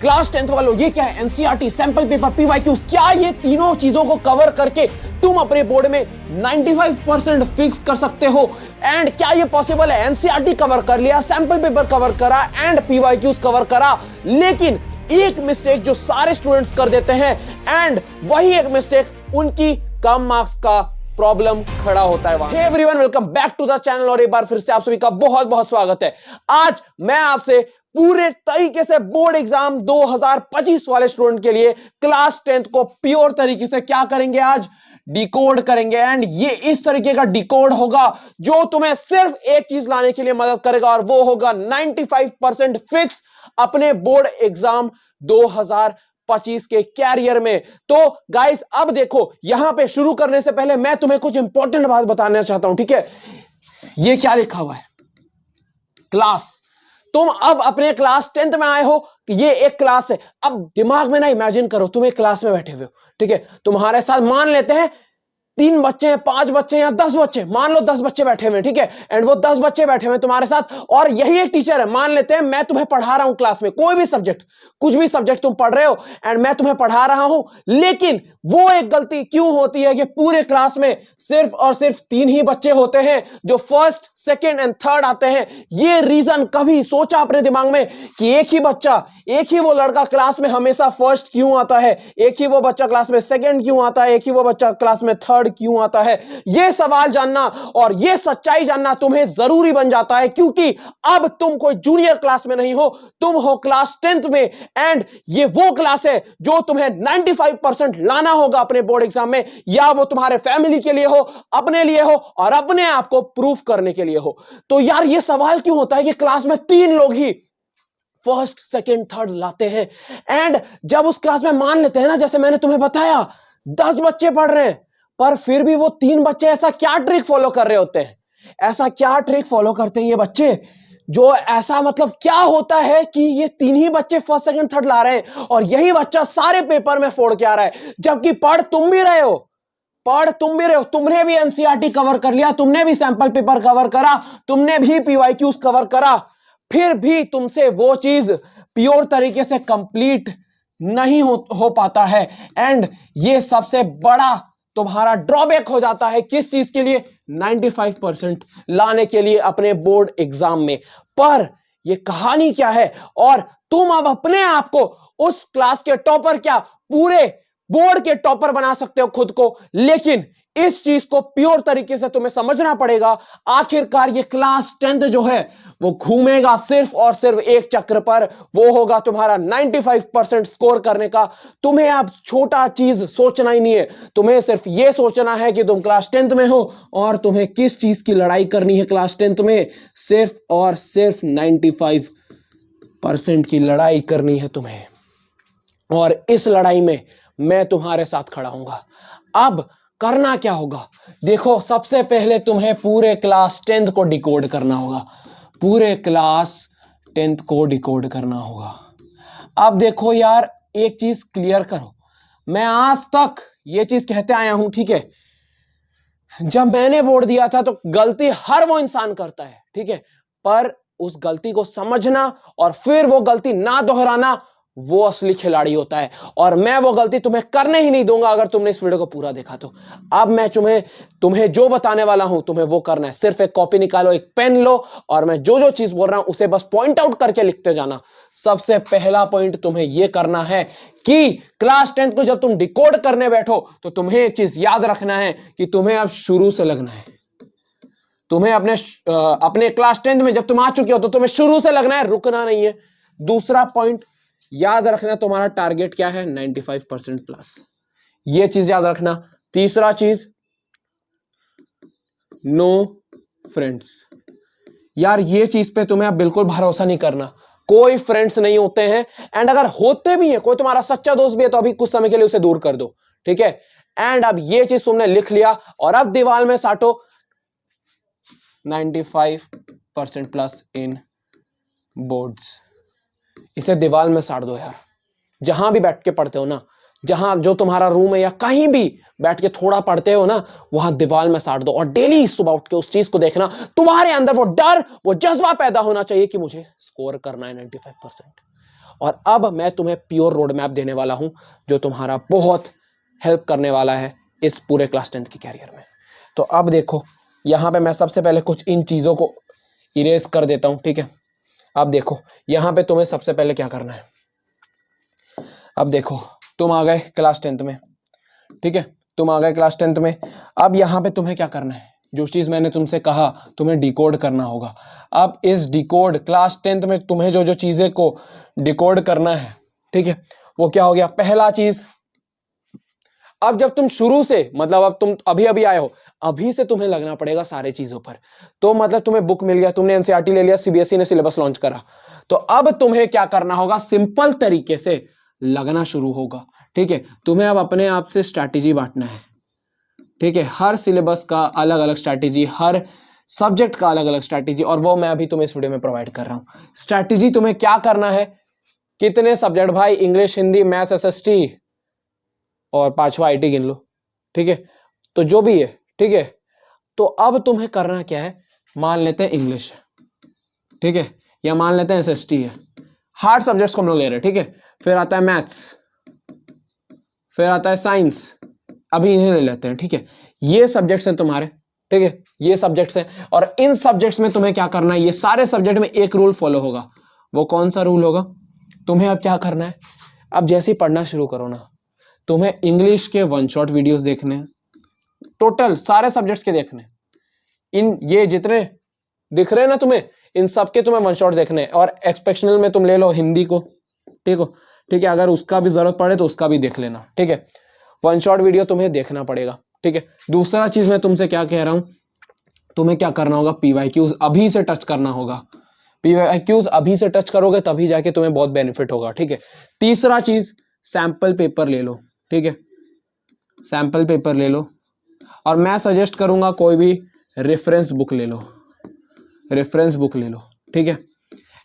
Class 10th वालों, ये क्या है? एनसीईआरटी, सैंपल पेपर, पीवाईक्यूज, क्या ये तीनों चीजों को कवर करके तुम अपने बोर्ड में 95% फिक्स कर सकते हो? एंड क्या ये पॉसिबल है? एनसीईआरटी कवर कर लिया, सैंपल पेपर कवर करा एंड पीवाईक्यूज कवर करा, लेकिन एक मिस्टेक जो सारे स्टूडेंट्स कर देते हैं, एंड वही एक मिस्टेक उनकी कम मार्क्स का प्रॉब्लम खड़ा होता है वहां। Hey everyone, welcome back to the channel और एक बार फिर से आप सभी का बहुत बहुत स्वागत है। आज मैं आपसे पूरे तरीके से बोर्ड एग्जाम 2025 वाले स्टूडेंट के लिए क्लास 10th को प्योर तरीके से क्या करेंगे, आज डिकोड करेंगे। एंड ये इस तरीके का डिकोड होगा जो तुम्हें सिर्फ एक चीज लाने के लिए मदद करेगा, और वो होगा 95% फिक्स अपने बोर्ड एग्जाम 2025 के कैरियर में। तो गाइस, अब देखो, यहां पे शुरू करने से पहले मैं तुम्हें कुछ इंपॉर्टेंट बात बताना चाहता हूं, ठीक है? ये क्या लिखा हुआ है? क्लास। तुम अब अपने क्लास 10th में आए हो, ये एक क्लास है। अब दिमाग में ना इमेजिन करो, तुम एक क्लास में बैठे हुए हो, ठीक है? तुम्हारे साथ मान लेते हैं 3 बच्चे हैं, 5 बच्चे या 10 बच्चे, मान लो 10 बच्चे बैठे हुए, ठीक है? एंड वो 10 बच्चे बैठे हुए तुम्हारे साथ, और यही एक टीचर है। मान लेते हैं मैं तुम्हें पढ़ा रहा हूं क्लास में, कोई भी सब्जेक्ट, कुछ भी सब्जेक्ट तुम पढ़ रहे हो एंड मैं तुम्हें पढ़ा रहा हूं, लेकिन वो एक गलती क्यों होती है कि पूरे क्लास में सिर्फ और सिर्फ 3 ही बच्चे होते हैं जो फर्स्ट, सेकेंड एंड थर्ड आते हैं। ये रीजन कभी सोचा अपने दिमाग में कि एक ही बच्चा, एक ही वो लड़का क्लास में हमेशा फर्स्ट क्यों आता है, एक ही वो बच्चा क्लास में सेकेंड क्यों आता है, एक ही वो बच्चा क्लास में थर्ड क्यों आता है? यह सवाल जानना और यह सच्चाई जानना तुम्हें जरूरी बन जाता है, क्योंकि अब तुम कोई जूनियर क्लास में नहीं हो, तुम हो क्लास 10th में। एंड ये वो क्लास है जो तुम्हें 95% लाना होगा अपने बोर्ड एग्जाम में, या वो तुम्हारे फैमिली के लिए हो, अपने लिए हो, और अपने आप को प्रूफ करने के लिए हो। तो यार, ये सवाल क्यों होता है कि क्लास में 3 लोग ही फर्स्ट, सेकेंड, थर्ड लाते हैं? एंड जब उस क्लास में मान लेते हैं ना, जैसे मैंने तुम्हें बताया 10 बच्चे पढ़ रहे हैं, पर फिर भी वो 3 बच्चे ऐसा क्या ट्रिक फॉलो कर रहे होते हैं, ऐसा क्या ट्रिक फॉलो करते हैं ये बच्चे, जो ऐसा मतलब क्या होता है कि ये 3 ही बच्चे फर्स्ट, सेकंड, थर्ड ला रहे हैं और यही बच्चा सारे पेपर में फोड़ के आ रहा है, जबकि पढ़ तुम भी रहे हो, तुमने भी एनसीईआरटी कवर कर लिया, तुमने भी सैंपल पेपर कवर करा, तुमने भी पीवाईक्यूज कवर करा, फिर भी तुमसे वो चीज प्योर तरीके से कंप्लीट नहीं हो पाता है। एंड ये सबसे बड़ा तुम्हारा ड्रॉबैक हो जाता है, किस चीज के लिए? 95% लाने के लिए अपने बोर्ड एग्जाम में। पर ये कहानी क्या है, और तुम अब अपने आप को उस क्लास के टॉपर, क्या पूरे बोर्ड के टॉपर बना सकते हो खुद को, लेकिन इस चीज को प्योर तरीके से तुम्हें समझना पड़ेगा। आखिरकार ये क्लास 10th जो है वो घूमेगा सिर्फ और सिर्फ एक चक्र पर, वो होगा तुम्हारा 95% स्कोर करने का। तुम्हें अब छोटा चीज सोचना ही नहीं है, तुम्हें सिर्फ यह सोचना है कि तुम क्लास 10th में हो और तुम्हें किस चीज की लड़ाई करनी है क्लास 10th में, सिर्फ और सिर्फ 95% की लड़ाई करनी है तुम्हें, और इस लड़ाई में मैं तुम्हारे साथ खड़ा हूंगा। अब करना क्या होगा? देखो, सबसे पहले तुम्हें पूरे क्लास 10th को डिकोड करना होगा, पूरे क्लास 10th को डिकोड करना होगा। अब देखो यार, एक चीज क्लियर करो, मैं आज तक ये चीज कहते आया हूं, ठीक है? जब मैंने बोर्ड दिया था तो गलती हर वो इंसान करता है, ठीक है? पर उस गलती को समझना और फिर वो गलती ना दोहराना, वो असली खिलाड़ी होता है, और मैं वो गलती तुम्हें करने ही नहीं दूंगा अगर तुमने इस वीडियो को पूरा देखा तो। अब मैं तुम्हें जो बताने वाला हूं, तुम्हें वो करना है। सिर्फ एक कॉपी निकालो, एक पेन लो, और मैं जो जो चीज बोल रहा हूं उसे बस पॉइंट आउट करके लिखते जाना। सबसे पहला पॉइंट तुम्हें यह करना है कि क्लास 10th को जब तुम डिकोड करने बैठो तो तुम्हें एक चीज याद रखना है कि तुम्हें अब शुरू से लगना है। तुम्हें अपने क्लास 10th में जब तुम आ चुके हो तो तुम्हें शुरू से लगना है, रुकना नहीं है। दूसरा पॉइंट याद रखना, तुम्हारा टारगेट क्या है? 95% प्लस, ये चीज याद रखना। तीसरा चीज, नो फ्रेंड्स। यार, ये चीज पे तुम्हें अब बिल्कुल भरोसा नहीं करना, कोई फ्रेंड्स नहीं होते हैं, एंड अगर होते भी हैं, कोई तुम्हारा सच्चा दोस्त भी है, तो अभी कुछ समय के लिए उसे दूर कर दो, ठीक है? एंड अब ये चीज तुमने लिख लिया, और अब दीवार में साटो 95% प्लस इन बोर्ड्स। इसे दीवार में साट दो यार, जहां भी बैठ के पढ़ते हो ना, जहां जो तुम्हारा रूम है या कहीं भी बैठ के थोड़ा पढ़ते हो ना, वहां दीवार में साट दो, और डेली सुबह उठ के उस चीज को देखना। तुम्हारे अंदर वो डर, वो जज्बा पैदा होना चाहिए कि मुझे स्कोर करना है 95%। और अब मैं तुम्हें प्योर रोड मैप देने वाला हूं जो तुम्हारा बहुत हेल्प करने वाला है इस पूरे क्लास 10th की कैरियर में। तो अब देखो यहाँ पे मैं सबसे पहले कुछ इन चीज़ों को इरेज कर देता हूँ, ठीक है। अब देखो यहाँ पे तुम्हें सबसे पहले क्या करना है। अब देखो तुम आ गए क्लास 10th में, ठीक है, तुम आ गए क्लास 10th में। अब यहाँ पे तुम्हें क्या करना है, जो चीज़ मैंने तुमसे कहा तुम्हें डिकोड करना होगा। अब इस डिकोड क्लास 10th में तुम्हें जो जो चीज़ें को डिकोड करना है, ठीक है, वो क्या हो गया। पहला चीज़, अब जब तुम शुरू से मतलब अब तुम अभी अभी आए हो, अभी से तुम्हें लगना पड़ेगा सारे चीजों पर। तो मतलब तुम्हें बुक मिल गया, तुमने एनसीईआरटी ले लिया, सीबीएसई ने सिलेबस लॉन्च करा, तो अब तुम्हें क्या करना होगा, सिंपल तरीके से लगना शुरू होगा, ठीक है। तुम्हें अब अपने आप से स्ट्रैटेजी बांटना है, ठीक है। हर सिलेबस का अलग अलग स्ट्रैटेजी, हर सब्जेक्ट का अलग अलग स्ट्रैटेजी, और वो मैं अभी तुम्हें इस वीडियो में प्रोवाइड कर रहा हूं। स्ट्रैटेजी तुम्हें क्या करना है, कितने सब्जेक्ट भाई, इंग्लिश, हिंदी, मैथ्स, एसएसटी और 5वां आईटी गिन लो, ठीक है। तो जो भी है, ठीक है। तो अब तुम्हें करना क्या है, मान लेते हैं इंग्लिश, ठीक है, या मान लेते हैं एसएसटी है, हार्ड सब्जेक्ट्स को हम लोग ले रहे हैं, ठीक है। फिर आता है मैथ्स, फिर आता है साइंस, अभी इन्हें ले लेते हैं, ठीक है। ये सब्जेक्ट्स हैं तुम्हारे, ठीक है, ये सब्जेक्ट्स हैं। और इन सब्जेक्ट्स में तुम्हें क्या करना है, ये सारे सब्जेक्ट में एक रूल फॉलो होगा। वो कौन सा रूल होगा, तुम्हें अब क्या करना है, अब जैसे ही पढ़ना शुरू करो ना, तुम्हें इंग्लिश के 1 शॉट वीडियोस देखने हैं, टोटल सारे सब्जेक्ट्स के देखने, इन ये जितने दिख रहे हैं ना तुम्हें, इन सब के तुम्हें 1 शॉट देखने हैं। और एक्सपेक्शनल में तुम ले लो हिंदी को, ठीक है, अगर उसका भी जरूरत पड़े तो उसका भी देख लेना, ठीक है। 1 शॉट वीडियो तुम्हें देखना पड़ेगा, ठीक है। दूसरा चीज मैं तुमसे क्या कह रहा हूं, तुम्हें क्या करना होगा, पीवाईक्यूज अभी से टच करना होगा। पीवाईक्यूज अभी से टच करोगे तभी जाके तुम्हें बहुत बेनिफिट होगा, ठीक है। तीसरा चीज, सैंपल पेपर ले लो, ठीक है, सैंपल पेपर ले लो। और मैं सजेस्ट करूंगा कोई भी रेफरेंस बुक ले लो, रेफरेंस बुक ले लो, ठीक है।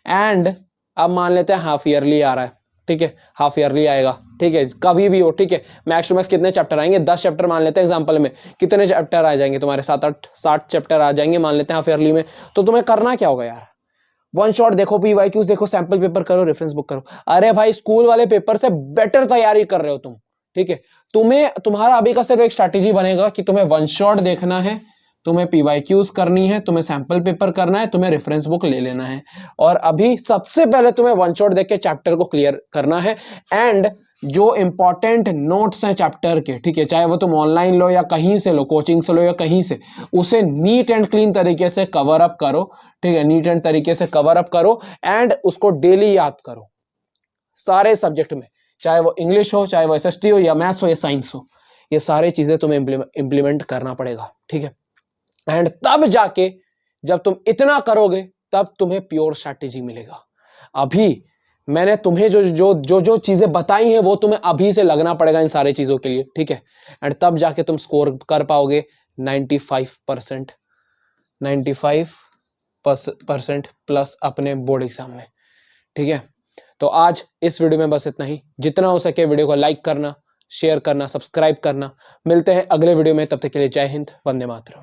एंड अब मान लेते हैं हाफ ईयरली आ रहा है, ठीक है, हाफ ईयरली आएगा, ठीक है, कभी भी हो, ठीक है। मैक्स टू मैक्स कितने चैप्टर आएंगे, 10 चैप्टर मान लेते हैं एग्जांपल में, कितने चैप्टर आ जाएंगे तुम्हारे, 7-8-60 चैप्टर आ जाएंगे मान लेते हैं हाफ ईयरली में। तो तुम्हें करना क्या होगा यार, 1 शॉट देखो, पीवाईक्यूज देखो, सैंपल पेपर करो, रेफरेंस बुक करो। अरे भाई स्कूल वाले पेपर से बेटर तैयारी कर रहे हो तुम, ठीक है। तुम्हें तुम्हारा अभी का सिर्फ एक स्ट्रैटेजी बनेगा कि तुम्हें 1 शॉट देखना है, तुम्हें पीवाईक्यूज करनी है, तुम्हें सैंपल पेपर करना है, तुम्हें रेफरेंस बुक ले लेना है। और अभी सबसे पहले तुम्हें 1 शॉट देख के चैप्टर को क्लियर करना है। एंड जो इंपॉर्टेंट नोट्स हैं चैप्टर के, ठीक है, चाहे वो तुम ऑनलाइन लो या कहीं से लो, कोचिंग से लो या कहीं से, उसे नीट एंड क्लीन तरीके से कवर अप करो, ठीक है, नीट एंड तरीके से कवर अप करो। एंड उसको डेली याद करो सारे सब्जेक्ट में, चाहे वो इंग्लिश हो, चाहे वो एसएसटी हो, या मैथ्स हो, या साइंस हो, ये सारी चीजें तुम्हें इंप्लीमेंट करना पड़ेगा, ठीक है। एंड तब जाके जब तुम इतना करोगे तब तुम्हें प्योर स्ट्रैटेजी मिलेगा। अभी मैंने तुम्हें जो जो जो जो चीजें बताई हैं वो तुम्हें अभी से लगना पड़ेगा इन सारी चीजों के लिए, ठीक है। एंड तब जाके तुम स्कोर कर पाओगे 95% 95% प्लस अपने बोर्ड एग्जाम में, ठीक है। तो आज इस वीडियो में बस इतना ही। जितना हो सके वीडियो को लाइक करना, शेयर करना, सब्सक्राइब करना। मिलते हैं अगले वीडियो में, तब तक के लिए जय हिंद, वंदे मातरम।